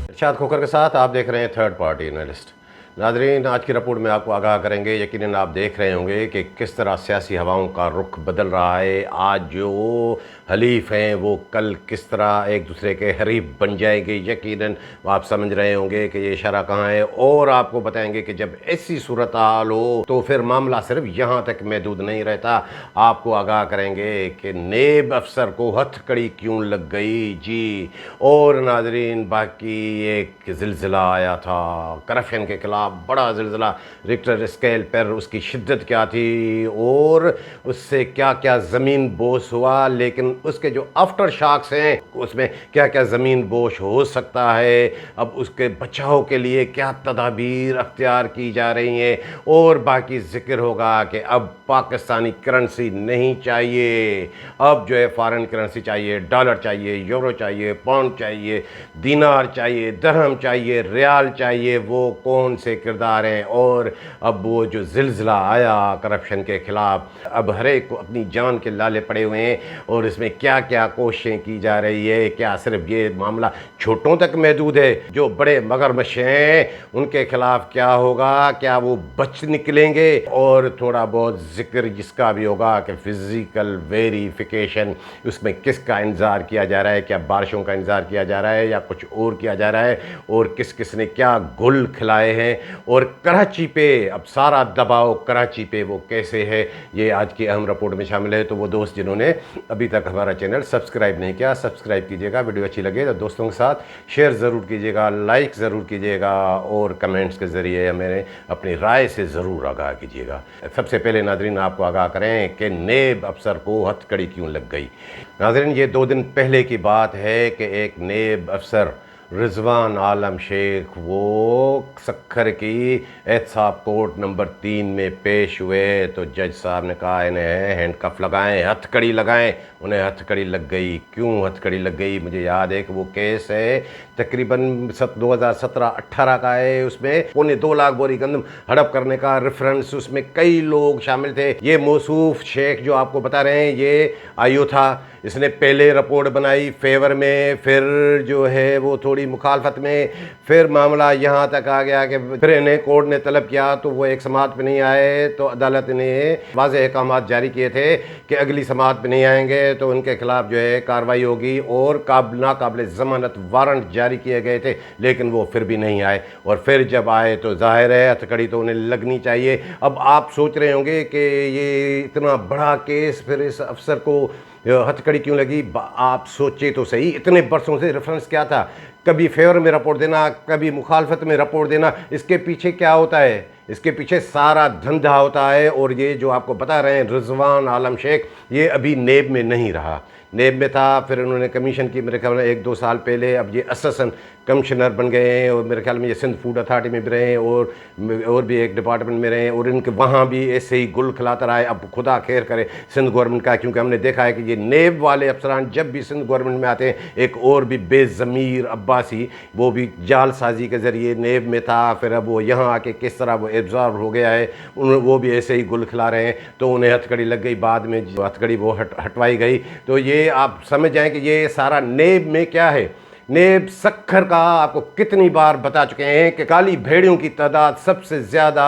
इरशाद खोखर के साथ आप देख रहे हैं थर्ड पार्टी एनालिस्ट। नाज़रीन, आज की रिपोर्ट में आपको आगाह करेंगे। यकीनन आप देख रहे होंगे कि किस तरह सियासी हवाओं का रुख बदल रहा है। आज जो हलीफ हैं वो कल किस तरह एक दूसरे के हरीफ बन जाएंगे। यकीनन आप समझ रहे होंगे कि ये इशारा कहाँ है, और आपको बताएंगे कि जब ऐसी सूरत हाल हो तो फिर मामला सिर्फ यहाँ तक महदूद नहीं रहता। आपको आगाह करेंगे कि नेब अफसर को हथकड़ी क्यों लग गई जी। और नाज़रीन, बाकी एक ज़िलज़िला आया था करप्शन के खिलाफ, बड़ा ज़िलज़िला, रिक्टर स्केल पर उसकी शिद्दत क्या थी और उससे क्या क्या ज़मीन बोस हुआ, लेकिन उसके जो आफ्टर शॉक्स हैं उसमें क्या क्या ज़मीन बोश हो सकता है। अब उसके बचाव के लिए क्या तदाबीर अख्तियार की जा रही हैं, और बाकी ज़िक्र होगा कि अब पाकिस्तानी करेंसी नहीं चाहिए, अब जो है फ़ॉरेन करेंसी चाहिए, डॉलर चाहिए, यूरो चाहिए, पाउंड चाहिए, दीनार चाहिए, दरहम चाहिए, रियाल चाहिए। वो कौन से किरदार हैं, और अब वो जो ज़िलज़िला आया करप्शन के ख़िलाफ़, अब हर एक को अपनी जान के लाले पड़े हुए हैं, और इसमें क्या क्या कोशिशें की जा रही है। क्या सिर्फ ये मामला छोटों तक महदूद है, जो बड़े मगरमच्छ हैं उनके ख़िलाफ़ क्या होगा, क्या वो बच निकलेंगे। और थोड़ा बहुत ज़िक्र जिसका भी होगा कि फ़िज़िकल वेरिफिकेशन, उसमें किसका इंतज़ार किया जा रहा है, क्या बारिशों का इंतज़ार किया जा रहा है या कुछ और किया जा रहा है, और किस किस ने क्या गुल खिलाए हैं, और कराची पे अब सारा दबाव कराची पे वो कैसे है, ये आज की अहम रिपोर्ट में शामिल है। तो वो दोस्त जिन्होंने अभी तक हमारा चैनल सब्सक्राइब नहीं किया, सब्सक्राइब कीजिएगा। वीडियो अच्छी लगे तो दोस्तों के साथ शेयर ज़रूर कीजिएगा, लाइक ज़रूर कीजिएगा, और कमेंट्स के ज़रिए हमें अपनी राय से ज़रूर आगाह कीजिएगा। सबसे पहले नाज़रीन आपको आगाह करें कि नेब अफसर को हथकड़ी क्यों लग गई। नाज़रीन, ये 2 दिन पहले की बात है कि एक नेब अफसर रिजवान आलम शेख वो सक्खर की एहतसाब कोर्ट नंबर 3 में पेश हुए, तो जज साहब ने कहा इन्हें हैंडकफ लगाएं, हथकड़ी लगाएं। उन्हें हथकड़ी लग गई। क्यों हथकड़ी लग गई? मुझे याद है कि वो केस है तकरीबन 2017-18 का है। उसमें 2.25 लाख बोरी गंदम हड़प करने का रेफरेंस, उसमें कई लोग शामिल थे। ये मौसूफ शेख जो आपको बता रहे हैं ये आयु था, इसने पहले रिपोर्ट बनाई फेवर में, फिर जो है वो थोड़ी मुखालफत में, फिर मामला यहाँ तक आ गया कि फिर इन्हें कोर्ट ने तलब किया तो वो एक समात पे नहीं आए, तो अदालत ने वाज़ेह अहकामात जारी किए थे कि अगली समात पे नहीं आएंगे तो उनके खिलाफ जो है कार्रवाई होगी, और नाकाबिल ज़मानत वारंट जारी किए गए थे, लेकिन वो फिर भी नहीं आए। और फिर जब आए तो जाहिर है हथकड़ी तो उन्हें लगनी चाहिए। अब आप सोच रहे होंगे कि ये इतना बड़ा केस, फिर इस अफसर को हथकड़ी क्यों लगी। आप सोचे तो सही, इतने बरसों से रेफरेंस क्या था, कभी फेवर में रिपोर्ट देना, कभी मुखालफत में रिपोर्ट देना, इसके पीछे क्या होता है? इसके पीछे सारा धंधा होता है। और ये जो आपको बता रहे हैं रिजवान आलम शेख, ये अभी नेब में नहीं रहा, नेब में था, फिर उन्होंने कमीशन की, मेरे ख्याल में 1-2 साल पहले। अब ये असिस्टेंट कमिश्नर बन गए हैं, और मेरे ख्याल में ये सिंध फूड अथॉरिटी में भी रहे हैं, और भी एक डिपार्टमेंट में रहे हैं, और इनके वहाँ भी ऐसे ही गुल खिलाता रहा है। अब खुदा खैर करे सिंध गवर्नमेंट का, क्योंकि हमने देखा है कि ये नेब वाले अफसरान जब भी सिंध गवर्नमेंट में आते हैं, एक और भी बेज़मीर अब्बासी, वो भी जालसाजी के ज़रिए नेब में था, फिर अब वो यहाँ आके किस तरह वो एब्जॉर्ब हो गया है, वो भी ऐसे ही गुल खिला रहे हैं, तो उन्हें हथकड़ी लग गई। बाद में हथकड़ी वो हटवाई गई। तो ये आप समझ जाएं कि ये सारा नेब में क्या है। नेब सक्खर का आपको कितनी बार बता चुके हैं कि काली भेड़ियों की तादाद सबसे ज़्यादा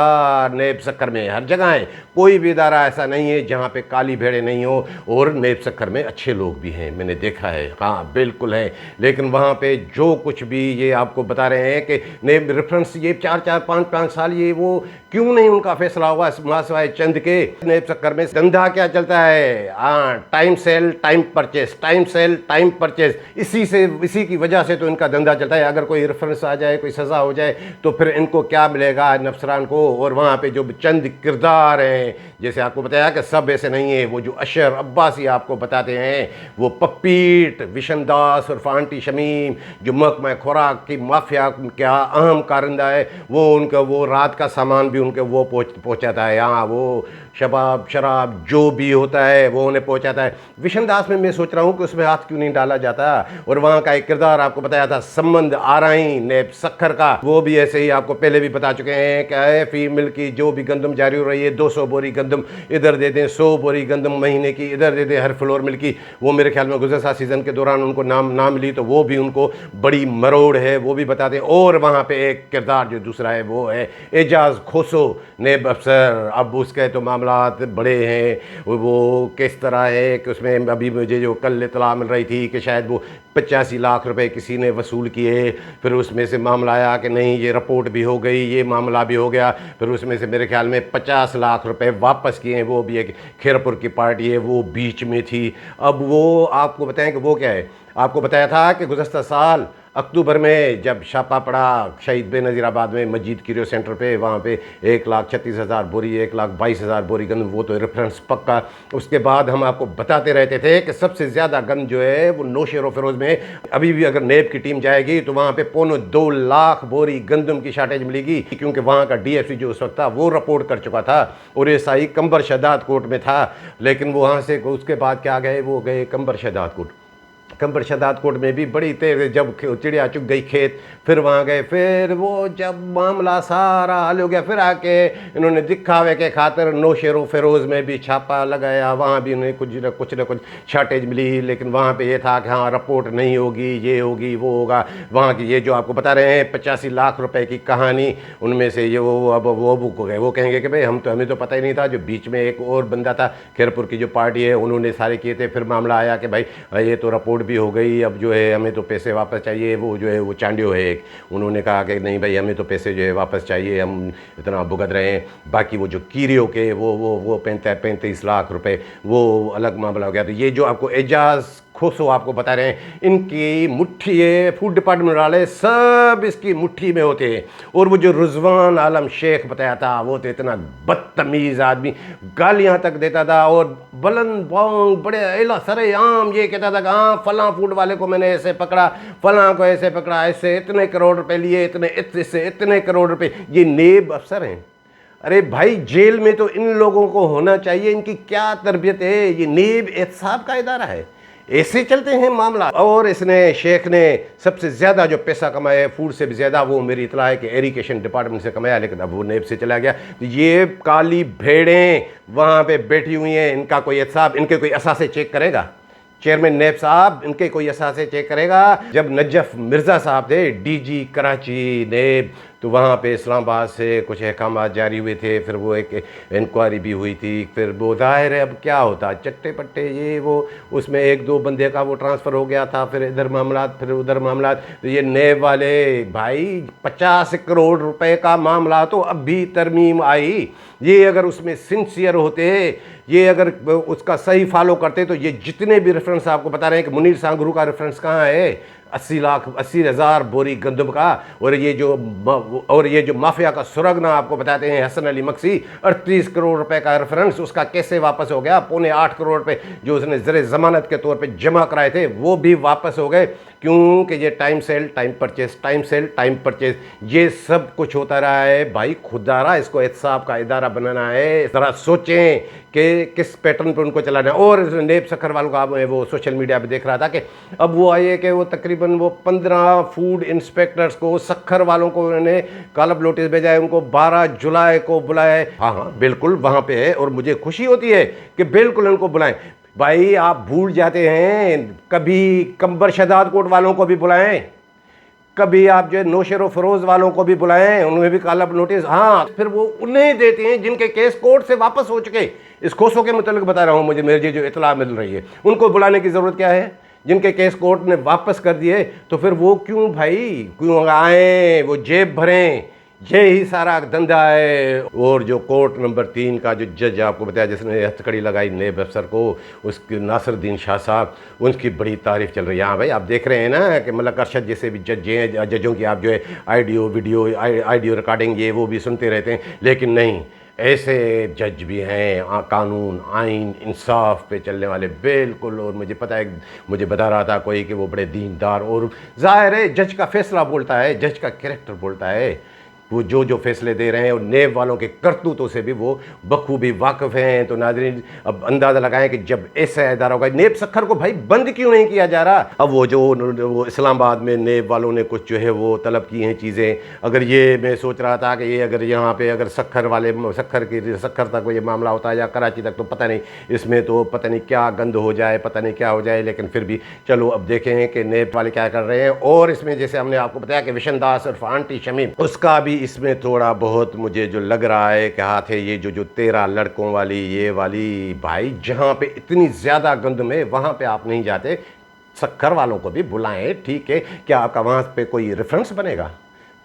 नेब सक्खर में हर जगह है। कोई भी इदारा ऐसा नहीं है जहाँ पे काली भेड़ें नहीं हो, और नेब सक्खर में अच्छे लोग भी हैं, मैंने देखा है, हाँ बिल्कुल है। लेकिन वहाँ पे जो कुछ भी ये आपको बता रहे हैं कि नेब रेफरेंस, ये 4-4, 5-5 साल ये वो क्यों नहीं उनका फैसला हुआ सिवाय चंद के। नेब सक्खर में धंधा क्या चलता है? हाँ, time sale time purchase, time sale time purchase, इसी की वजह से तो इनका धंधा चलता है। अगर कोई रेफरेंस आ जाए, कोई सज़ा हो जाए, तो फिर इनको क्या मिलेगा अफसरान को। और वहाँ पे जो चंद किरदार हैं, जैसे आपको बताया कि सब ऐसे नहीं है, वो जो अशर अब्बासी आपको बताते हैं, वो पप्पीट विशन दास और आंटी शमीम, जो महकमा खुराक की माफिया क्या अहम कारिंदा है, वो उनका वो रात का सामान भी उनके वो पहुँचाता है। यहाँ वो शराब जो भी होता है वो उन्हें पहुँचाता है। विशन दास में मैं सोच रहा हूँ कि उसमें हाथ क्यों नहीं डाला जाता। और वहाँ का एक किरदार आपको बताया था संबंध आरई नेब सक्खर का, वो भी ऐसे ही आपको पहले भी बता चुके हैं कि फी मिल की जो भी गंदम जारी हो रही है 200 बोरी गंदम इधर दे दें, 100 बोरी गंदम महीने की इधर दे दें हर फ्लोर मिल की। वो मेरे ख्याल में गुज़श्ता सीज़न के दौरान उनको ना मिली तो वो भी उनको बड़ी मरोड़ है, वो भी बता दें। और वहाँ पे एक किरदार जो दूसरा है वो है एजाज खोसो नेब अफसर। अब उसके तो मामला बड़े हैं, वो किस तरह है कि उसमें अभी मुझे जो कल इत्तला मिल रही थी कि शायद वो 85 लाख रुपए किसी ने वसूल किए, फिर उसमें से मामला आया कि नहीं ये रिपोर्ट भी हो गई, ये मामला भी हो गया, फिर उसमें से मेरे ख्याल में 50 लाख रुपए वापस किए हैं। वो भी एक खैरपुर की पार्टी है, वो बीच में थी। अब वो आपको बताएं कि वो क्या है। आपको बताया था कि गुज़श्ता साल अक्टूबर में जब छापा पड़ा शहीद बेनज़ीराबाद में मस्जिद क्यूरियो सेंटर पे, वहाँ पे 1,36,000 बोरी 1,22,000 बोरी गंद, वो तो रेफरेंस पक्का। उसके बाद हम आपको बताते रहते थे कि सबसे ज़्यादा गंद जो है वो नौशेर फ़िरोज़ में। अभी भी अगर नेब की टीम जाएगी तो वहाँ पे 2.25 लाख बोरी गंदम की शार्टेज मिलेगी, क्योंकि वहाँ का DFC जो उस वक्त था वो रिपोर्ट कर चुका था और एसआई कंबर शहदाद कोर्ट में था। लेकिन वो वहाँ से उसके बाद क्या गए, वो गए कंबर शहदाद कोर्ट। कंबर शहदाद कोर्ट में भी बड़ी तेज जब चिड़िया चुग गई खेत, फिर वहाँ गए, फिर वो जब मामला सारा हल हो गया फिर आके इन्होंने दिखावे के खातिर नौशेर फ़िरोज़ में भी छापा लगाया। वहाँ भी उन्हें कुछ न कुछ शार्टेज मिली, लेकिन वहाँ पे ये था कि हाँ रिपोर्ट नहीं होगी, ये होगी, वो होगा। वहाँ की ये जो आपको बता रहे हैं 85 लाख रुपए की कहानी, उनमें से ये वो अब वो बुक हो गए। वो कहेंगे कि भाई हमें तो पता ही नहीं था। जो बीच में एक और बंदा था खैरपुर की जो पार्टी है, उन्होंने सारे किए थे। फिर मामला आया कि भाई ये तो रिपोर्ट भी हो गई, अब जो है हमें तो पैसे वापस चाहिए। वो जो है वो चांडियो है एक, उन्होंने कहा कि नहीं भाई हमें तो पैसे जो है वापस चाहिए, हम इतना भुगत रहे हैं। बाकी वो जो कीरियो के वो 35 लाख रुपए, वो अलग मामला हो गया। तो ये जो आपको एजाज खोसो आपको बता रहे हैं, इनकी मुट्ठी है, फूड डिपार्टमेंट वाले सब इसकी मुट्ठी में होते हैं। और वो जो रिजवान आलम शेख बताया था, वो तो इतना बदतमीज़ आदमी, गालियाँ तक देता था और बुलंद बांग बड़े एला सरे आम ये कहता था कि हाँ फलां फूड वाले को मैंने ऐसे पकड़ा, फलां को ऐसे पकड़ा, ऐसे इतने करोड़ रुपए लिए, इससे इतने करोड़ रुपए। ये नेब अफसर हैं। अरे भाई जेल में तो इन लोगों को होना चाहिए, इनकी क्या तरबियत है। ये नेब एहतसाब का इदारा है, ऐसे चलते हैं मामला। और इसने शेख ने सबसे ज़्यादा जो पैसा कमाया फूड से भी ज़्यादा, वो मेरी इतला है कि एरिगेशन डिपार्टमेंट से कमाया, लेकिन अब वो नेब से चला गया। तो ये काली भेड़ें वहाँ पे बैठी हुई हैं, इनका कोई एहतसाब, इनके कोई असासे चेक करेगा? चेयरमैन नेब साहब इनके कोई असासे चेक करेगा? जब नजफ मिर्ज़ा साहब थे DG कराची नेब, तो वहाँ पे इस्लामाबाद से कुछ अहकाम जारी हुए थे, फिर वो एक इंक्वायरी भी हुई थी। फिर वो ज़ाहिर है अब क्या होता, चट्टे पट्टे ये वो, उसमें 1-2 बंदे का वो ट्रांसफ़र हो गया था, फिर इधर मामला फिर उधर मामला। तो ये नेब वाले भाई 50 करोड़ रुपए का मामला तो अब भी तरमीम आई। ये अगर उसमें सिंसियर होते, ये अगर उसका सही फॉलो करते, तो ये जितने भी रेफरेंस आपको बता रहे हैं कि मुनीर सांगरू का रेफरेंस कहाँ है, 80,000 बोरी गंदम का, और ये जो माफिया का सुरगना आपको बताते हैं हसन अली मक्सी, 38 करोड़ रुपए का रेफरेंस, उसका कैसे वापस हो गया? 7.25 करोड़ रुपए जो उसने ज़रे ज़मानत के तौर पे जमा कराए थे वो भी वापस हो गए। क्योंकि ये time sale time purchase, time sale time purchase, ये सब कुछ होता रहा है। भाई खुदारा इसको एहतसाब का इदारा बनाना है। ज़रा सोचें कि किस पैटर्न पे उनको चलाना है। और नेब सक्खर वालों का वो सोशल मीडिया पे देख रहा था कि अब वो आए कि वो तकरीबन वो 15 फूड इंस्पेक्टर्स को, सक्खर वालों को उन्होंने कालब नोटिस भेजा है, उनको 12 जुलाई को बुलाया है। हाँ बिल्कुल वहाँ पे है, और मुझे खुशी होती है कि बिल्कुल उनको बुलाएं। भाई आप भूल जाते हैं, कभी कंबर शहदाद कोर्ट वालों को भी बुलाएं, कभी आप जो है नौशेर फ़िरोज़ वालों को भी बुलाएं, उन्हें भी कालब नोटिस। हाँ फिर वो उन्हें देते हैं जिनके केस कोर्ट से वापस हो चुके। इस खोसों के मुतालिक बता रहा हूँ, मुझे जो इतला मिल रही है, उनको बुलाने की ज़रूरत क्या है? जिनके केस कोर्ट ने वापस कर दिए, तो फिर वो क्यों भाई क्यों आए, वो जेब भरें? यही सारा धंधा है। और जो कोर्ट नंबर 3 का जो जज आपको बताया जिसने हथकड़ी लगाई नेब अफसर को, उसके नासिरुद्दीन शाह साहब, उनकी बड़ी तारीफ चल रही है। हाँ भाई आप देख रहे हैं ना कि मलक अरशद जैसे भी जज हैं, जजों की आप जो है ऑडियो रिकॉर्डिंग ये वो भी सुनते रहते हैं, लेकिन नहीं, ऐसे जज भी हैं कानून आइन इंसाफ पे चलने वाले बिल्कुल। और मुझे पता है, मुझे बता रहा था कोई कि वो बड़े दीनदार, और ज़ाहिर है जज का फैसला बोलता है, जज का कैरेक्टर बोलता है। वो जो जो फैसले दे रहे हैं, और नेब वालों के करतूतों से भी वो बखूबी वाकिफ़ हैं। तो नाज़रीन अब अंदाज़ा लगाएं कि जब ऐसा इदारा होगा, नेब सखर को भाई बंद क्यों नहीं किया जा रहा। अब वो इस्लामाबाद में नेब वालों ने कुछ जो है वो तलब की हैं चीज़ें। अगर ये मैं सोच रहा था कि ये अगर यहाँ पे अगर सखर तक ये मामला होता है या कराची तक, तो पता नहीं इसमें तो पता नहीं क्या गंद हो जाए, पता नहीं क्या हो जाए। लेकिन फिर भी चलो अब देखें कि नेब वाले क्या कर रहे हैं। और इसमें जैसे हमने आपको बताया कि विशन दास और आंटी शमीम, उसका भी इसमें थोड़ा बहुत मुझे जो लग रहा है कि हाथ है। ये जो 13 लड़कों वाली ये वाली, भाई जहाँ पे इतनी ज़्यादा गंदम है वहाँ पे आप नहीं जाते, सखर वालों को भी बुलाएं, ठीक है। क्या आपका वहाँ पे कोई रेफरेंस बनेगा?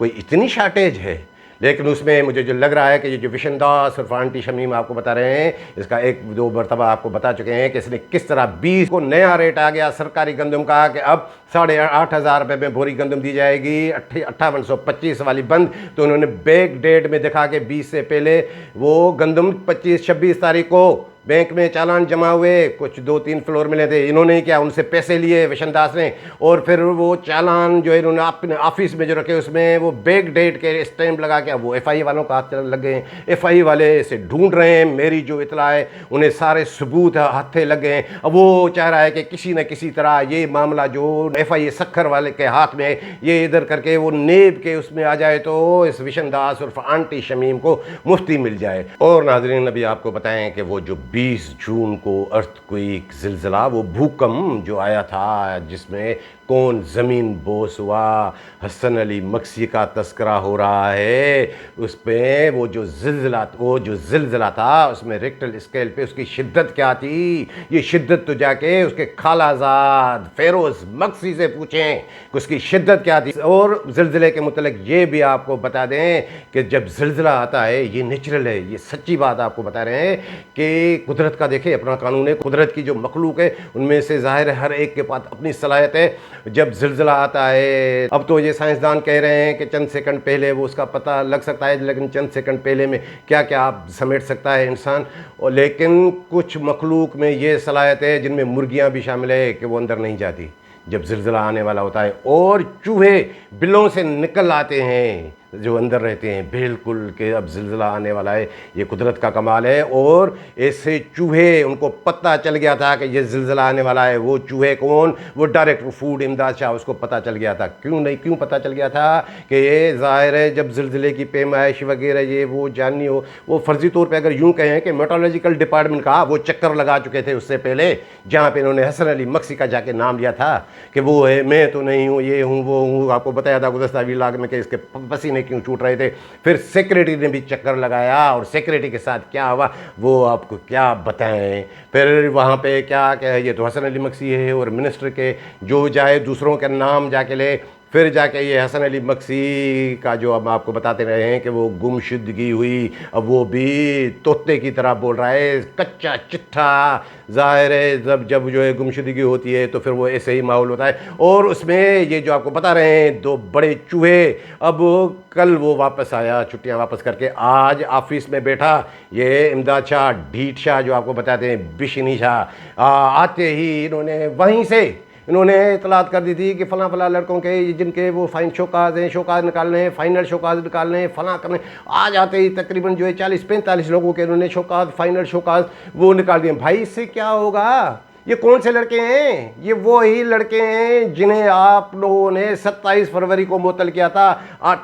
कोई इतनी शार्टेज है। लेकिन उसमें मुझे जो लग रहा है कि ये जो विशन दास और आंटी शमीम आपको बता रहे हैं, इसका एक दो मरतबा आपको बता चुके हैं कि इसने किस तरह 20 को नया रेट आ गया सरकारी गंदम का कि अब 8,500 रुपये में बोरी गंदम दी जाएगी, 5825 वाली बंद। तो उन्होंने बैक डेट में दिखा के 20 से पहले वो गंदम 25-26 तारीख को बैंक में चालान जमा हुए, कुछ 2-3 फ्लोर मिले थे। इन्होंने क्या, उनसे पैसे लिए विशन दास ने, और फिर वो चालान जो है इन्होंने अपने ऑफिस में जो रखे उसमें वो बैक डेट के स्टैंप लगा के वो एफआई वालों का हाथ लग गए हैं। एफआई वाले इसे ढूंढ रहे हैं, मेरी जो इतला है उन्हें सारे सबूत हाथे लग गए हैं। अब वो चाह रहा है कि किसी न किसी तरह ये मामला जो एफआई सखर वाले के हाथ में है ये इधर करके वो नेब के उसमें आ जाए तो इस विशन दास और आंटी शमीम को मुफ्ती मिल जाए। और नाजरीन अभी आपको बताएं कि वो जो 20 जून को अर्थक्वेक ज़िलज़ला, वो भूकंप जो आया था जिसमें कौन ज़मीन बोस हुआ, हसन अली मक्सी का तस्करा हो रहा है, उस पर वो जो ज़िलज़ला था उसमें रिक्टर स्केल पे उसकी शिद्दत क्या थी। ये शिद्दत तो जाके उसके खालाजाद फेरोज़ मक्सी से पूछें कि उसकी शिद्दत क्या थी। और ज़िलज़ले के मुतल्लिक़ ये भी आपको बता दें कि जब ज़िलज़ला आता है ये नेचुरल है, ये सच्ची बात आपको बता रहे हैं कि कुदरत का देखें अपना कानून है। कुदरत की जो मखलूक है उनमें से ज़ाहिर है हर एक के पास अपनी सलाहियत है। जब ज़िलज़ला आता है, अब तो ये साइंसदान कह रहे हैं कि चंद सेकंड पहले वो उसका पता लग सकता है, लेकिन चंद सेकंड पहले में क्या क्या आप समेट सकता है इंसान। और लेकिन कुछ मखलूक में ये सलाहियत है जिनमें मुर्गियाँ भी शामिल है कि वो अंदर नहीं जाती जब ज़िलज़ला आने वाला होता है, और चूहे बिलों से निकल आते हैं जो अंदर रहते हैं बिल्कुल कि अब ज़िलज़ला आने वाला है। ये कुदरत का कमाल है। और ऐसे चूहे, उनको पता चल गया था कि ये ज़िलज़ला आने वाला है। वो चूहे कौन? वो डायरेक्टर फूड इमदाद शाह, उसको पता चल गया था। क्यों पता चल गया था कि ये ज़ाहिर है जब ज़िलज़ले की पैमाइश वगैरह ये वो जाननी हो, वो फ़र्ज़ी तौर पर अगर यूँ कहें कि मेट्रोलॉजिकल डिपार्टमेंट का वो चक्कर लगा चुके थे उससे पहले, जहाँ पर इन्होंने हसन अली मक्सी का जाके नाम लिया था कि वो है, मैं तो नहीं हूँ, ये हूँ वो हूँ। आपको बताया था गुज़श्ता व्लॉग में कि इसके पसीने क्यों छूट रहे थे। फिर सेक्रेटरी ने भी चक्कर लगाया, और सेक्रेटरी के साथ क्या हुआ वो आपको क्या बताएं। फिर वहाँ पे क्या ये तो हसन अली मक्सी है, और मिनिस्टर के जो जाए दूसरों के नाम जाके ले, फिर जाके ये हसन अली मक्सी का जो अब आपको बताते रहे हैं कि वो गुमशुदगी हुई, अब वो भी तोते की तरह बोल रहा है, कच्चा चिट्ठा। ज़ाहिर है जब जो है गुमशुदगी होती है तो फिर वो ऐसे ही माहौल होता है। और उसमें ये जो आपको बता रहे हैं 2 बड़े चूहे, अब कल वो वापस आया छुट्टियां वापस करके, आज ऑफिस में बैठा ये इमदाद शाह, ढीठ शाह जो आपको बताते हैं, बिशनी शाह। आते ही इन्होंने वहीं से इन्होंने इतलात कर दी थी कि फ़लाँ फ़लाँ लड़कों के जिनके वो फाइन शोकाज हैं, शोकाज निकालने हैं, फाइनल शोकाज निकालने हैं, फ़लाँ करने। आज आते ही तकरीबन जो है 40-45 लोगों के इन्होंने शोकाज, फाइनल शोकाज वो निकाल दिए। भाई इससे क्या होगा? ये कौन से लड़के हैं? ये वो ही लड़के हैं जिन्हें आप लोगों ने 27 फरवरी को मुअत्तल किया था,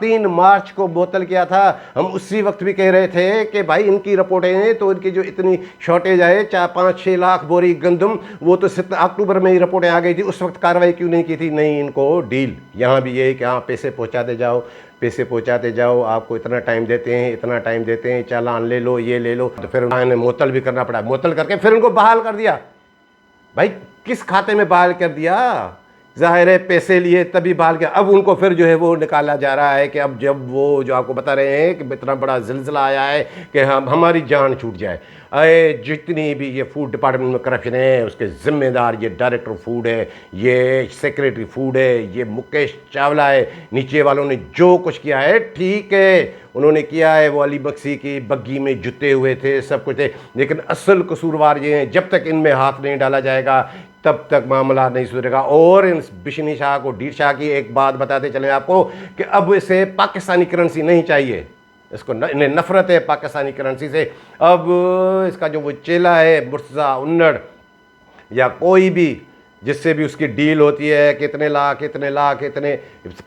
3 मार्च को मुअत्तल किया था। हम उसी वक्त भी कह रहे थे कि भाई इनकी रिपोर्टें हैं तो इनकी जो इतनी शॉर्टेज है 4-5-6 लाख बोरी गंदम, वो तो 7 अक्टूबर में ही रिपोर्टें आ गई थी। उस वक्त कार्रवाई क्यों नहीं की थी? नहीं, इनको डील यहाँ भी ये कि हाँ पैसे पहुँचाते जाओ, पैसे पहुँचाते जाओ, आपको इतना टाइम देते हैं, इतना टाइम देते हैं, चालान ले लो, ये ले लो। तो फिर उन्होंने मुअत्तल भी करना पड़ा, मुअत्तल करके फिर उनको बहाल कर दिया। भाई किस खाते में बहाल कर दिया? ज़ाहिर है पैसे लिए तभी बहाल किया। अब उनको फिर जो है वो निकाला जा रहा है कि अब जब वो जो आपको बता रहे हैं कि इतना बड़ा ज़िलज़ला आया है कि हमारी जान छूट जाए। अरे जितनी भी ये फूड डिपार्टमेंट में करप्शन है उसके ज़िम्मेदार ये डायरेक्टर फूड है, ये सेक्रेटरी फूड है, ये मुकेश चावला है। नीचे वालों ने जो कुछ किया है ठीक है, उन्होंने किया है, वो अली बख्शी की बग्गी में जुते हुए थे, सब कुछ थे, लेकिन असल कसूरवार ये हैं। जब तक इनमें हाथ नहीं डाला जाएगा तब तक मामला नहीं सुधरेगा। और इन बिशनी शाह को, डीर शाह की एक बात बताते चले आपको कि अब इसे पाकिस्तानी करेंसी नहीं चाहिए, इसको इन्हें नफरत है पाकिस्तानी करेंसी से। अब इसका जो वो चेला है मुर्तज़ा उन्नड़ या कोई भी जिससे भी उसकी डील होती है, कितने लाख इतने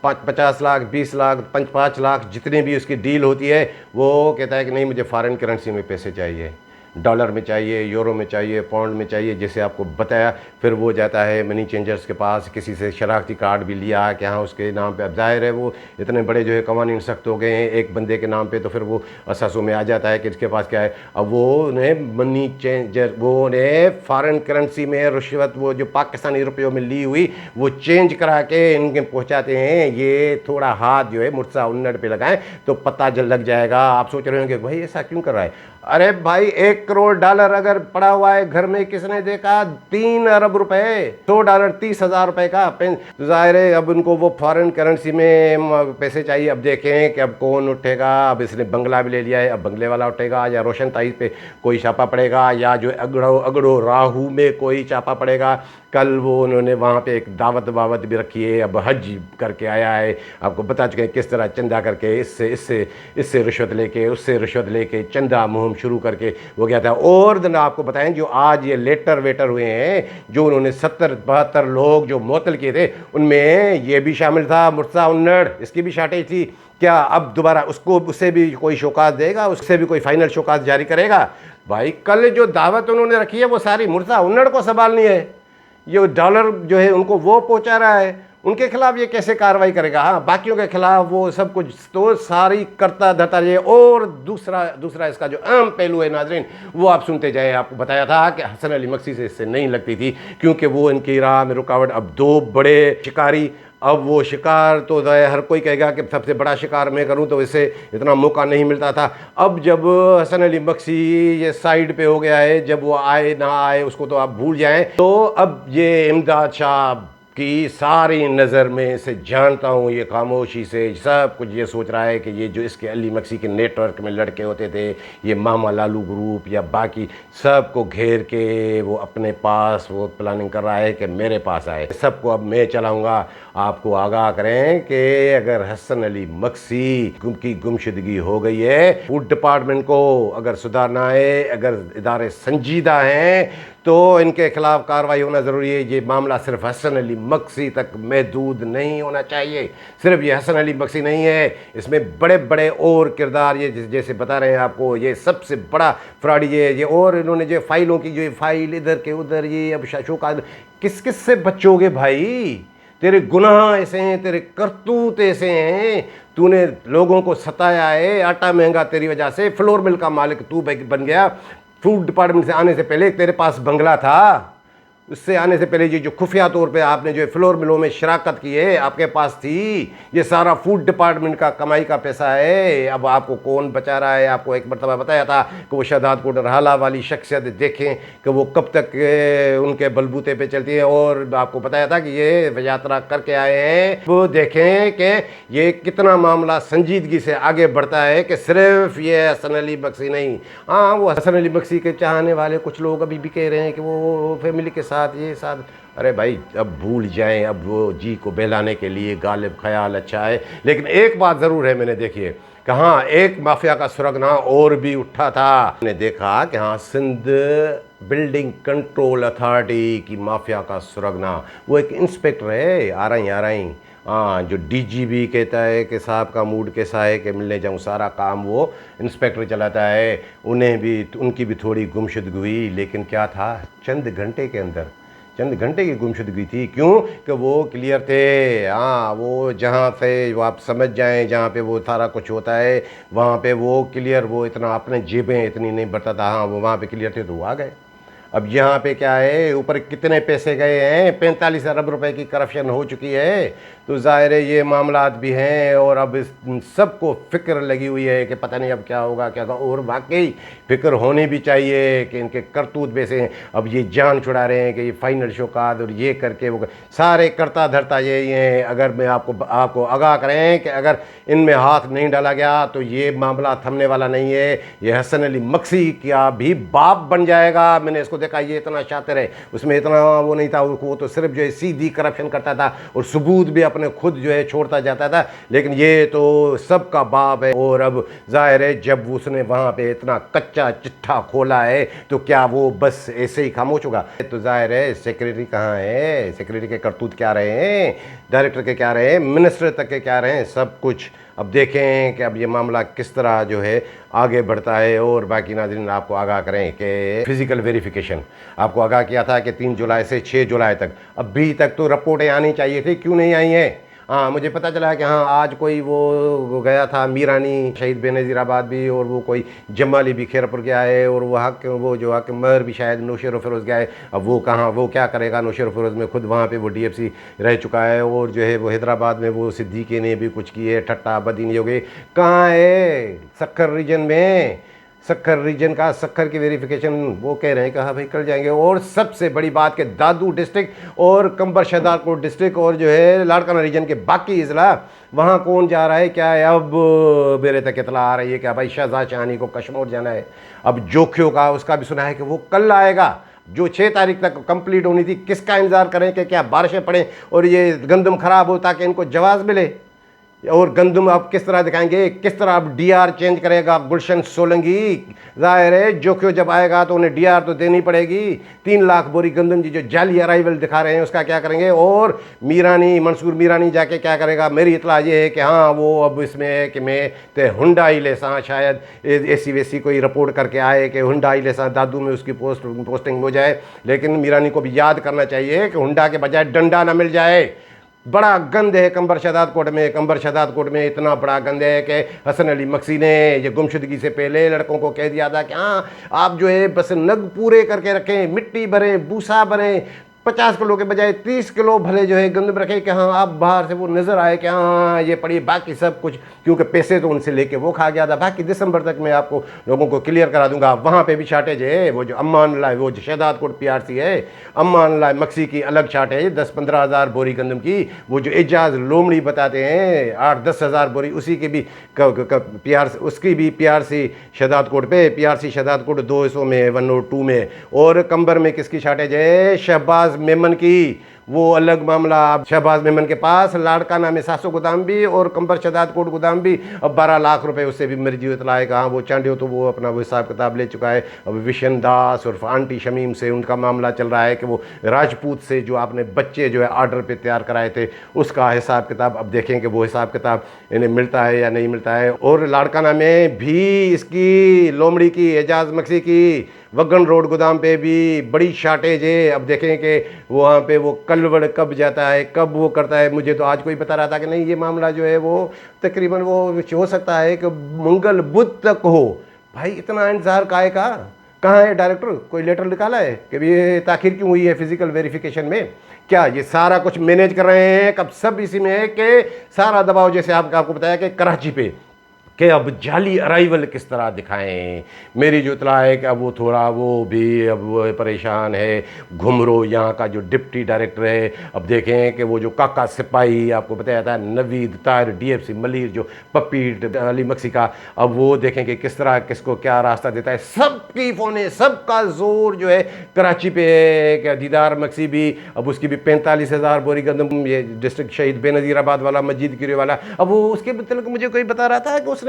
50 लाख 20 लाख 5 लाख जितनी भी उसकी डील होती है, वो कहता है कि नहीं मुझे फ़ॉरेन करेंसी में पैसे चाहिए, डॉलर में चाहिए, यूरो में चाहिए, पाउंड में चाहिए, जैसे आपको बताया। फिर वो जाता है मनी चेंजर्स के पास, किसी से शरारती कार्ड भी लिया कि हाँ उसके नाम पे। अब जाहिर है वो इतने बड़े जो है कवानीन सख्त हो गए हैं एक बंदे के नाम पे, तो फिर वो असासों में आ जाता है कि इसके पास क्या है। अब वो उन्हें मनी चेंजर, वो उन्हें फ़ॉरेन करेंसी में रिश्वत वो जो पाकिस्तानी रुपयों में ली हुई वो चेंज करा के इनके पहुँचाते हैं। ये थोड़ा हाथ जो है मुर्तज़ा उन्नड़ पे लगाएं तो पता लग जाएगा। आप सोच रहे होंगे भाई ऐसा क्यों कर रहा है? अरे भाई $1 करोड़ अगर पड़ा हुआ है घर में, किसने देखा? 3 अरब रुपए, $100 30,000 रुपए का पेन। तो जाहिर है अब उनको वो फॉरेन करेंसी में पैसे चाहिए। अब देखें कि अब कौन उठेगा। अब इसने बंगला भी ले लिया है, अब बंगले वाला उठेगा, या रोशन ताइज पे कोई छापा पड़ेगा, या जो अगड़ो राहू में कोई छापा पड़ेगा। कल वो उन्होंने वहाँ पे एक दावत भी रखी है, अब हज करके आया है, आपको बता चुके हैं किस तरह चंदा करके इससे रिश्वत लेके उससे रिश्वत लेके चंदा मुहिम शुरू करके वो गया था। और दिन आपको बताएं जो आज ये लेटर वेटर हुए हैं, जो उन्होंने 70-72 लोग जो मुअत्तल किए थे, उनमें ये भी शामिल था मुर्तज़ा उन्नड़, इसकी भी शार्टेज थी। क्या अब दोबारा उससे भी कोई शौकात देगा, उससे भी कोई फाइनल शौकात जारी करेगा? भाई कल जो दावत उन्होंने रखी है वो सारी मुर्तज़ा उन्नड़ को संभालनी है। ये डॉलर जो है उनको वो पहुंचा रहा है, उनके खिलाफ ये कैसे कार्रवाई करेगा? हाँ, बाकियों के खिलाफ वो सब कुछ तो सारी करता धरता रहे। और दूसरा इसका जो अहम पहलू है नाजरीन, वो आप सुनते जाए। आपको बताया था कि हसन अली मक्सी से इससे नहीं लगती थी, क्योंकि वो इनकी राह में रुकावट। अब 2 बड़े शिकारी, अब वो शिकार तो हर कोई कहेगा कि सबसे बड़ा शिकार मैं करूं, तो इससे इतना मौका नहीं मिलता था। अब जब हसन अली मक्सी ये साइड पे हो गया है, जब वो आए ना आए उसको तो आप भूल जाएं। तो अब ये इमदाद शाह की सारी नज़र में से जानता हूँ, ये खामोशी से सब कुछ ये सोच रहा है कि ये जो इसके अली मक्सी के नेटवर्क में लड़के होते थे, ये मामा लालू ग्रुप या बाकी सब को घेर के वो अपने पास वो प्लानिंग कर रहा है कि मेरे पास आए, सबको अब मैं चलाऊँगा। आपको आगाह करें कि अगर हसन अली मक्सी की गुमशुदगी हो गई है, फूड डिपार्टमेंट को अगर सुधारना है, अगर इदारे संजीदा हैं, तो इनके खिलाफ कार्रवाई होना ज़रूरी है। ये मामला सिर्फ हसन अली मक्सी तक महदूद नहीं होना चाहिए। सिर्फ ये हसन अली मक्सी नहीं है, इसमें बड़े बड़े और किरदार, ये जैसे बता रहे हैं आपको, ये सबसे बड़ा फ्रॉड ये और इन्होंने जो फाइलों की जो फाइल इधर के उधर, ये अब शोकाद किस किस से बचोगे भाई? तेरे गुनाह ऐसे हैं, तेरे करतूत ऐसे हैं, तूने लोगों को सताया है, आटा महंगा तेरी वजह से, फ्लोर मिल का मालिक तू बन गया। फूड डिपार्टमेंट से आने से पहले तेरे पास बंगला था, उससे आने से पहले ये जो खुफिया तौर पे आपने जो फ्लोर मिलों में शराकत की है आपके पास थी, ये सारा फूड डिपार्टमेंट का कमाई का पैसा है। अब आपको कौन बचा रहा है? आपको एक मरतबा बताया था कि वो शहदाद को डरहाला वाली शख्सियत देखें कि वो कब तक उनके बलबूते पे चलती है, और आपको बताया था कि ये यात्रा करके आए हैं। वो देखें कि ये कितना मामला संजीदगी से आगे बढ़ता है, कि सिर्फ ये हसन अली मक्सी नहीं, हाँ वो हसन अली मक्सी के चाहने वाले कुछ लोग अभी भी कह रहे हैं कि वो फैमिली के साथ ये साथ। अरे भाई अब भूल जाएं, अब वो जी को बहलाने के लिए गालिब ख्याल अच्छा है। लेकिन एक बात ज़रूर है, मैंने देखिए कहाँ एक माफिया का सुरगना और भी उठा था। मैंने देखा कि हाँ सिंध बिल्डिंग कंट्रोल अथॉरिटी की माफिया का सुरगना, वो एक इंस्पेक्टर है, आ रही हाँ, जो डीजीपी कहता है कि साहब का मूड कैसा है कि मिलने जाऊँ, सारा काम वो इंस्पेक्टर चलाता है। उन्हें भी उनकी भी थोड़ी गुमशुदगी हुई, लेकिन क्या था, चंद घंटे की गुमशुदगी थी। क्यों? कि वो क्लियर थे। हाँ, वो जहाँ से वो आप समझ जाएं, जहाँ पे वो सारा कुछ होता है वहाँ पे वो क्लियर, वो इतना अपने जेबें इतनी नहीं भरता था। हाँ, वो वहाँ पे क्लियर थे तो वो आ गए। अब यहाँ पे क्या है, ऊपर कितने पैसे गए हैं, 45 अरब रुपए की करप्शन हो चुकी है। तो जाहिर है ये मामलात भी हैं, और अब इस सबको फ़िक्र लगी हुई है कि पता नहीं अब क्या होगा क्या होगा। और वाकई फ़िक्र होनी भी चाहिए कि इनके करतूत वैसे हैं। अब ये जान छुड़ा रहे हैं कि ये फाइनल शौकात और ये करके वो सारे करता धरता यही हैं। अगर मैं आपको आगाह करें कि अगर इनमें हाथ नहीं डाला गया तो ये मामला थमने वाला नहीं है। ये हसन अली मक्सी क्या भी बाप बन जाएगा। मैंने इसको देखा ये इतना शातिर है, उसमें इतना वो नहीं था, वो तो सिर्फ जो है सीधी करप्शन करता था और सबूत भी अपने खुद जो है छोड़ता जाता था। लेकिन ये तो सबका बाप है। और अब जाहिर है जब उसने वहाँ पे इतना कच्चा चिट्ठा खोला है तो क्या वो बस ऐसे ही खामोश होगा? तो जाहिर है सेक्रेटरी कहाँ है, सेक्रेटरी के करतूत क्या रहे हैं, डायरेक्टर के क्या रहे हैं, मिनिस्टर तक के क्या रहे हैं, सब कुछ अब देखें कि अब ये मामला किस तरह जो है आगे बढ़ता है। और बाकी नाज़रीन आपको आगाह करें कि फ़िज़िकल वेरिफिकेशन आपको आगाह किया था कि 3 जुलाई से 6 जुलाई तक, अभी तक तो रिपोर्टें आनी चाहिए थी, क्यों नहीं आई हैं? हाँ, मुझे पता चला कि हाँ आज कोई वो गया था मीरानी शहीद बेनज़ीराबाद भी, और वो कोई जमाली भी खैरपुर गया है, और वो जो हक मर भी शायद नौशेर फ़िरोज़ गया है। अब वो कहाँ, वो क्या करेगा नौशेर फ़िरोज़ में, खुद वहाँ पे वो DFC रह चुका है। और जो है वो हैदराबाद में वो सिद्दीकी ने भी कुछ किए, ठट्टा बदी नहीं हो गई। कहाँ है सक्खर रीजन में, सक्खर रीजन का सक्खर की वेरिफिकेशन वो कह रहे हैं कि हाँ भाई कर जाएंगे। और सबसे बड़ी बात कि दादू डिस्ट्रिक्ट और कंबर शहदादकोट डिस्ट्रिक्ट और जो है लाड़काना रीजन के बाकी अजला वहाँ कौन जा रहा है क्या है? अब मेरे तक इतला आ रही है कि भाई शहजाद शाहानी को कश्मीर जाना है। अब जोखियों का उसका भी सुना है कि वो कल आएगा, जो 6 तारीख तक कंप्लीट होनी थी। किसका इंतज़ार करें कि क्या बारिशें पड़ें और ये गंदम ख़राब हो ताकि इनको जवाब मिले? और गंदम आप किस तरह दिखाएंगे, किस तरह आप डीआर चेंज करेगा गुलशन सोलंकी? जाहिर है जोखियो जब आएगा तो उन्हें डीआर तो देनी पड़ेगी। 3 लाख बोरी गंदम जी जो जाली अराइवल दिखा रहे हैं उसका क्या करेंगे? और मीरानी, मंसूर मीरानी जाके क्या करेगा? मेरी इतला ये है कि हाँ वो अब इसमें है कि मैं तो हुंडाई ले सा शायद ऐसी वैसी कोई रिपोर्ट करके आए कि हुंडाई ले सा दादू में उसकी पोस्टिंग हो जाए। लेकिन मीरानी को भी याद करना चाहिए कि हुंडा के बजाय डंडा ना मिल जाए। बड़ा गंद है कंबर शहदादकोट में, कंबर शहदादकोट में इतना बड़ा गंद है कि हसन अली मक्सी ने ये गुमशुदगी से पहले लड़कों को कह दिया था कि हाँ आप जो है बस नग पूरे करके रखें, मिट्टी भरें, भूसा भरें, 50 किलो के बजाय 30 किलो भले जो है गंदम रखे कि हाँ आप बाहर से वो नज़र आए कि हाँ ये पड़ी। बाकी सब कुछ क्योंकि पैसे तो उनसे लेके वो खा गया था। बाकी दिसंबर तक मैं आपको लोगों को क्लियर करा दूंगा। वहाँ पे भी शार्टेज है, वो जो अम्मान ला वो जो शहदादकोट PRC है, अम्मान ला मक्सी की अलग शार्टेज है 10-15 हज़ार बोरी गंदम की। वो जो एजाज लोमड़ी बताते हैं 8-10 हज़ार बोरी, उसी की भी PRC, उसकी भी PRC शहदादकोट पे, PRC शहदादकोट 2 हिस्सों में 1 और 2 में। और कंबर में किसकी शार्टेज है? शहबाज मेमन की, वो अलग मामला। शहबाज मेमन के पास लाड़काना में 700 गोदाम भी और कंबर शहदादकोट गोदाम भी। अब 12 लाख रुपए उससे भी मर्जी इतला है। कहाँ वो चांडियो तो वो अपना वो हिसाब किताब ले चुका है। अब विशन दास और आंटी शमीम से उनका मामला चल रहा है कि वो राजपूत से जो आपने बच्चे जो है ऑर्डर पे तैयार कराए थे उसका हिसाब किताब अब देखें कि वो हिसाब किताब इन्हें मिलता है या नहीं मिलता है। और लाड़काना में भी इसकी लोमड़ी की, एजाज मक्सी की वगन रोड गोदाम पे भी बड़ी शार्टेज है। अब देखें कि वहाँ पे वो कलवड़ कब जाता है, कब वो करता है। मुझे तो आज कोई बता रहा था कि नहीं ये मामला जो है वो तकरीबन वो हो सकता है कि मंगल बुध तक हो। भाई इतना इंतज़ार काहे का? कहाँ है डायरेक्टर? कोई लेटर निकाला है कि ये ताखिर क्यों हुई है फिजिकल वेरिफिकेशन में? क्या ये सारा कुछ मैनेज कर रहे हैं? कब सब इसी में है कि सारा दबाव जैसे आपको बताया कि कराची पे कि अब जाली अराइवल किस तरह दिखाएं। मेरी जो इतला है कि अब वो थोड़ा वो भी अब वो परेशान है। घुमरो यहाँ का जो डिप्टी डायरेक्टर है, अब देखें कि वो जो काका सिपाही आपको बताया था नवीद ताहिर DFC मलिर जो पप्पी अली मक्सी का, अब वो देखें कि किस तरह किसको क्या रास्ता देता है। सबकी फ़ोन है, सबका जोर जो है कराची पे है कि दीदार मक्सी भी, अब उसकी भी 45 हज़ार बोरी गंदम, ये डिस्ट्रिक्ट शहीद बेनज़ीराबाद वाला मस्जिद गिरे वाला। अब वो उसके मतलब मुझे कोई बता रहा था कि उसने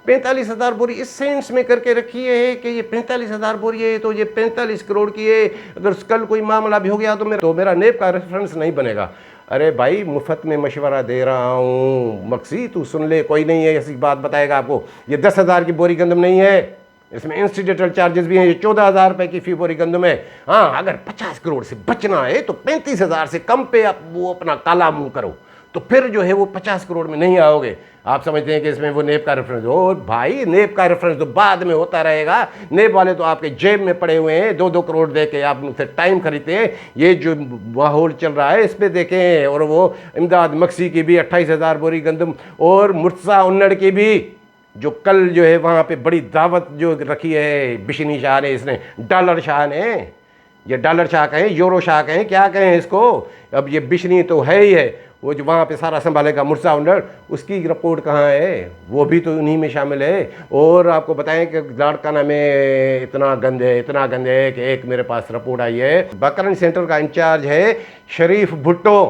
45 हज़ार बोरी इस सेंस में करके रखी है कि ये 45 हज़ार बोरी है तो ये 45 करोड़ की है। अगर कल कोई मामला भी हो गया तो मेरा नेब का रेफरेंस नहीं बनेगा। अरे भाई मुफ्त में मशवरा दे रहा हूँ मक्सी, तू सुन ले, कोई नहीं है ऐसी बात बताएगा आपको। ये 10 हज़ार की बोरी गंदम नहीं है, इसमें इंसिडेंटल चार्जेस भी हैं। ये 14,000 रुपये की फी बोरी गंदम है। हाँ अगर 50 करोड़ से बचना है तो 35 हज़ार से कम पे आप वो अपना काला मुंह करो, तो फिर जो है वो 50 करोड़ में नहीं आओगे। आप समझते हैं कि इसमें वो नेब का रेफरेंस हो? भाई नेब का रेफरेंस तो बाद में होता रहेगा। नेब वाले तो आपके जेब में पड़े हुए हैं, 2-2 करोड़ दे के आप उनसे टाइम खरीदते हैं। ये जो माहौल चल रहा है इस पर देखें। और वो इमदाद मक्सी की भी 28 हज़ार बोरी गंदम, और मुर्तज़ा उन्नड़ की भी जो कल जो है वहाँ पे बड़ी दावत जो रखी है बिशनी शाह ने, इसने डॉलर शाह ने ये डॉलर शाह कहें, यूरो शाह कहें, क्या कहें इसको। अब ये बिशनी तो है ही है, वो जो वहाँ पे सारा संभालेगा मुर्सा उंडर, उसकी रिपोर्ट कहाँ है, वो भी तो उन्हीं में शामिल है। और आपको बताएं कि लाड़काना में इतना गंद है कि एक मेरे पास रिपोर्ट आई है, बकरन सेंटर का इंचार्ज है शरीफ भुट्टो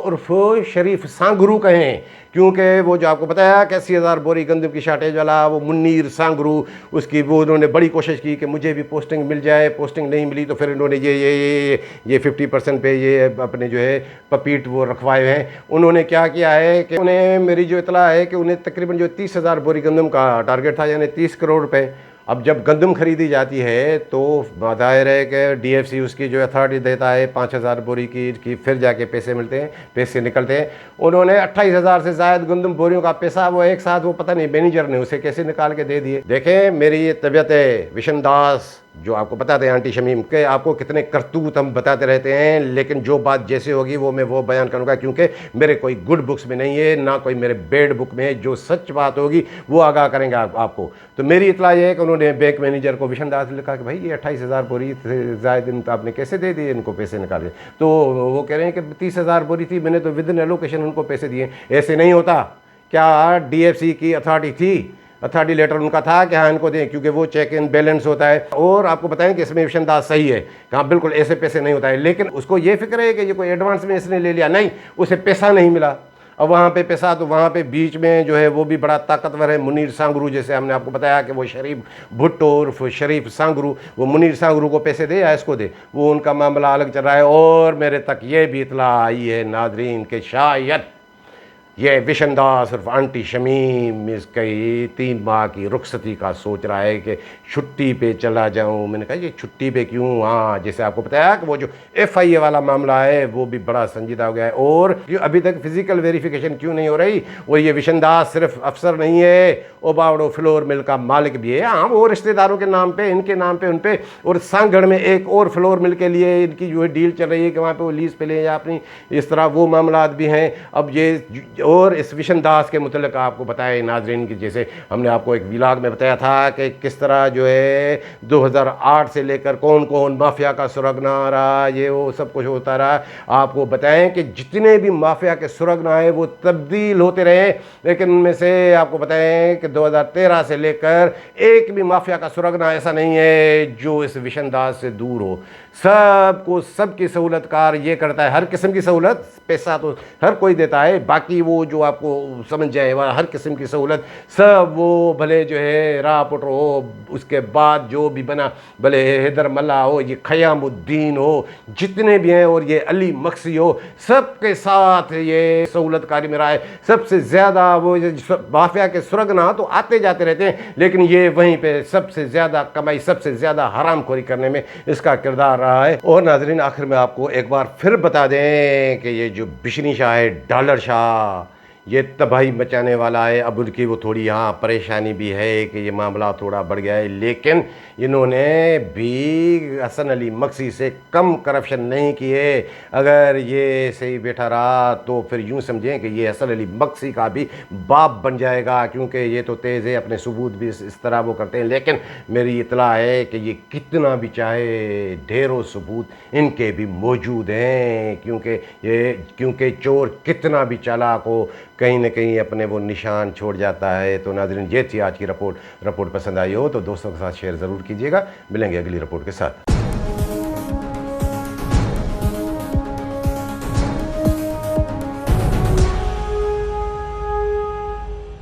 उर्फ शरीफ सांगरू कहें, क्योंकि वो जो आपको बताया कि 80,000 बोरी गंदम की शार्टेज वाला वो मुन्नीर सांगरू, उसकी वो उन्होंने बड़ी कोशिश की कि मुझे भी पोस्टिंग मिल जाए, पोस्टिंग नहीं मिली तो फिर इन्होंने ये 50% पे ये अपने जो है पपीट वो रखवाए हैं। उन्होंने क्या किया है कि उन्हें, मेरी जो इतला है कि उन्हें तकरीबन जो 30,000 बोरी गंदम का टारगेट था, यानी 30 करोड़ रुपये। अब जब गंदम खरीदी जाती है तो जाहिर है कि डीएफसी उसकी जो अथॉरिटी देता है 5,000 बोरी की फिर जाके पैसे मिलते हैं, पैसे निकलते हैं। उन्होंने 28,000 से ज़ायद गंदम बोरियों का पैसा वो एक साथ, वो पता नहीं मैनेजर ने उसे कैसे निकाल के दे दिए। देखें मेरी ये तबीयत है, विशन दास जो आपको बताते हैं आंटी शमीम के, आपको कितने करतूत हम बताते रहते हैं, लेकिन जो बात जैसे होगी वो मैं वो बयान करूंगा, क्योंकि मेरे कोई गुड बुक्स में नहीं है, ना कोई मेरे बैड बुक में है। जो सच बात होगी वो आगाह करेंगे आपको। तो मेरी इतला ये है कि उन्होंने बैंक मैनेजर को विशन दास ने लिखा कि भाई ये 28,000 बोरी ज़ायद इन आपने कैसे दे दिए, इनको पैसे निकाले। तो वो कह रहे हैं कि 30,000 बोरी थी, मैंने तो विद इन एलोकेशन उनको पैसे दिए। ऐसे नहीं होता। क्या डीएफसी की अथॉरिटी थी, अथॉरिटी लेटर उनका था कि हाँ इनको दें, क्योंकि वो चेक इन बैलेंस होता है। और आपको बताएं कि इसमें विशन दास सही है, कहाँ बिल्कुल ऐसे पैसे नहीं होता है, लेकिन उसको ये फिक्र है कि ये कोई एडवांस में इसने ले लिया, नहीं, उसे पैसा नहीं मिला। अब वहाँ पे पैसा, तो वहाँ पे बीच में जो है वो भी बड़ा ताकतवर है मुनीर सांगरू, जैसे हमने आपको बताया कि वो शरीफ भुट्टो उर्फ शरीफ सांगरू, वो मुनीर सांगरू को पैसे दे या इसको दे, वो उनका मामला अलग चल रहा है। और मेरे तक ये भी इतला आई है नादरीन के शायद ये विशन दास सिर्फ आंटी शमीम इसकी 3 माह की रुखसती का सोच रहा है कि छुट्टी पे चला जाऊं। मैंने कहा ये छुट्टी पे क्यों, हाँ जैसे आपको बताया कि वो जो FIA वाला मामला है वो भी बड़ा संजीदा हो गया है। और अभी तक फिजिकल वेरिफिकेशन क्यों नहीं हो रही, और ये विशन दास सिर्फ अफसर नहीं है, ओबावड़ो फ्लोर मिल का मालिक भी है। हाँ वो रिश्तेदारों के नाम पे, इनके नाम पे, उन पे, और सांगढ़ में एक और फ्लोर मिल के लिए इनकी जो है डील चल रही है कि वहाँ पे वो लीज पे ले या अपनी, इस तरह वो मामला भी हैं। अब ये और इस विशन दास के मुतल्लिक़ आपको बताया नाजरीन की, जैसे हमने आपको एक व्लॉग में बताया था कि किस तरह जो है 2008 से लेकर कौन कौन माफिया का सुरगना रहा, ये वो सब कुछ होता रहा। आपको बताएं कि जितने भी माफिया के सुरगना है वो तब्दील होते रहे, लेकिन उनमें से आपको बताएं कि 2013 से लेकर एक भी माफिया का सुरगना ऐसा नहीं है जो इस विशन दास से दूर हो। सबको सबकी सहूलतकार ये करता है, हर किस्म की सहूलत, पैसा तो हर कोई देता है, बाकी वो जो आपको समझ जाए वह हर किस्म की सहूलत सब वो, भले जो है राह पुटर हो, उसके बाद जो भी बना, भले हैदर मल्ला हो, ये ख़यामुद्दीन हो, जितने भी हैं, और ये अली मक्सी हो, सबके साथ ये सहूलतकारी में रहा है। सबसे ज़्यादा वो माफिया के सुरगना तो आते जाते रहते हैं, लेकिन ये वहीं पे सबसे ज़्यादा कमाई, सबसे ज़्यादा हरामखोरी करने में इसका किरदार रहा है। और नाजरीन आखिर में आपको एक बार फिर बता दें कि ये जो बिशनी शाह है, डॉलर शाह, ये तबाही मचाने वाला है। अब उनकी वो थोड़ी यहाँ परेशानी भी है कि ये मामला थोड़ा बढ़ गया है, लेकिन इन्होंने भी हसन अली मक्सी से कम करप्शन नहीं किए। अगर ये सही बैठा रहा तो फिर यूँ समझें कि ये हसन अली मक्सी का भी बाप बन जाएगा, क्योंकि ये तो तेज़ है, अपने सबूत भी इस तरह वो करते हैं। लेकिन मेरी इतला है कि ये कितना भी चाहे, ढेरों सबूत इनके भी मौजूद हैं, क्योंकि चोर कितना भी चालाक हो कहीं ना कहीं अपने वो निशान छोड़ जाता है। तो नाज़रीन ये थी आज की रिपोर्ट पसंद आई हो तो दोस्तों के साथ शेयर ज़रूर कीजिएगा। मिलेंगे अगली रिपोर्ट के साथ।